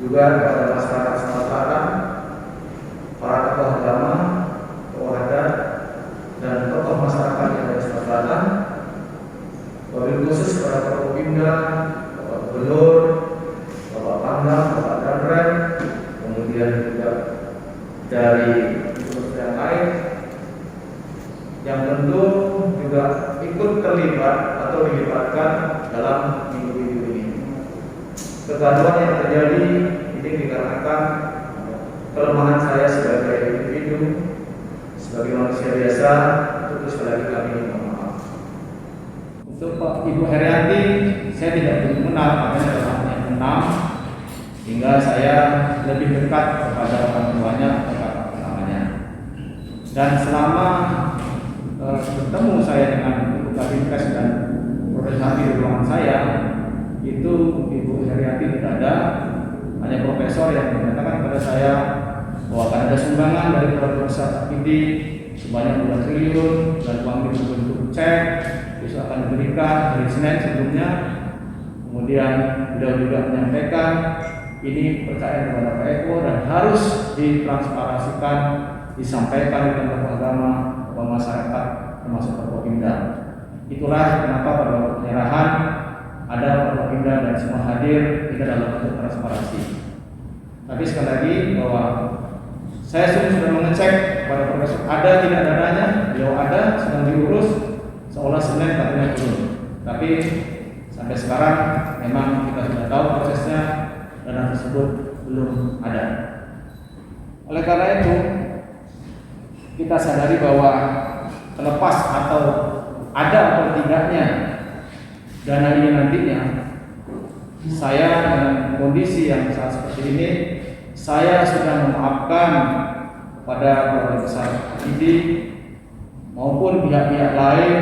juga kepada masyarakat Sumatera Selatan, para tokoh agama, tokoh adat, dan tokoh masyarakat yang ada di Sumatera Selatan, wabil khusus kepada Forkopimda, Bapak Gubernur, Bapak Pangdam, Bapak Danrem, kemudian juga dari unsur yang lain yang tentu juga ikut terlibat atau dilibatkan dalam minggu-minggu ini. Kegaduhan yang terjadi ini dikarenakan kelemahan saya sebagai individu, sebagai manusia biasa. Untuk sekali lagi kami mohon maaf. Untuk Pak Ibu Herianti, saya tidak begitu mengenal, makanya dalam yang menang, hingga saya lebih dekat kepada orang tuanya atau kakak namanya. Dan selama bertemu saya dengan Ibu Kabinpres dan Profesor Hadi di ruangan saya, itu Ibu Herianti tidak ada, hanya profesor yang menyatakan kepada saya bahwa akan ada sumbangan dari keluarga besar Akidi sebanyak 2 triliun dan uang itu berbentuk cek, besok akan diberikan hari Senin sebelumnya. Kemudian beliau juga menyampaikan ini percaya kepada Pak Eko dan harus ditransparasikan, disampaikan oleh tokoh agama kepada masyarakat termasuk Forkopimda. Itulah kenapa pada waktu penyerahan ada Forkopimda dan semua hadir tidak dalam bentuk transparansi. Tapi sekali lagi bahwa saya sudah mengecek pada profesor ada tidak dananya, beliau ada sedang diurus, seolah Senin katanya turun. Tapi sampai sekarang memang kita sudah tahu prosesnya, dana tersebut belum ada. Oleh karena itu kita sadari bahwa terlepas atau ada atau tidaknya dana ini nantinya, saya dengan kondisi yang saat seperti ini, saya sudah memaafkan kepada keluarga besar Akidi maupun pihak-pihak lain,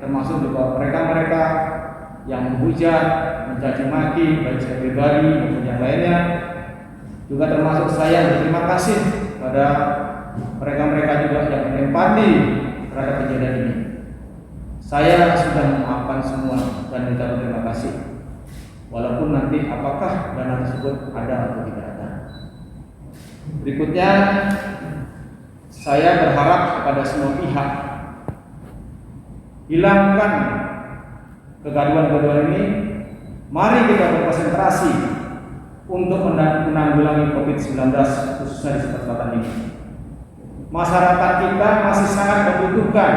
termasuk juga mereka-mereka yang menghujat, mencaci maki baik saya pribadi maupun yang lainnya. Juga termasuk saya berterima kasih pada mereka-mereka juga yang berempati terhadap kejadian ini. Saya sudah memaafkan semua dan minta terima kasih. Walaupun nanti apakah dana tersebut ada atau tidak ada. Berikutnya, saya berharap kepada semua pihak hilangkan kegaduhan-kegaduhan ini. Mari kita berkonsentrasi untuk menanggulangi COVID-19 khususnya di Sumatera Selatan ini. Masyarakat kita masih sangat membutuhkan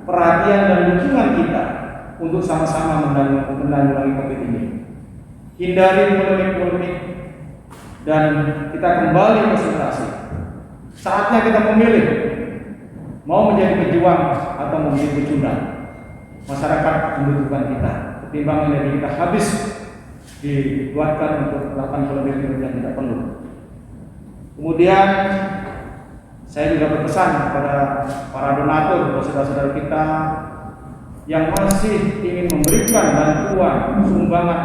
perhatian dan dukungan kita untuk sama-sama menanggulangi COVID ini. Hindari polemik-polemik dan kita kembali konsentrasi. Saatnya kita memilih mau menjadi pejuang atau menjadi pecundang. Masyarakat membutuhkan kita. Ketimbang energi kita habis dibuatkan untuk melakukan polemik yang tidak perlu. Kemudian saya juga berpesan kepada para donatur, saudara-saudara kita yang masih ingin memberikan bantuan sumbangan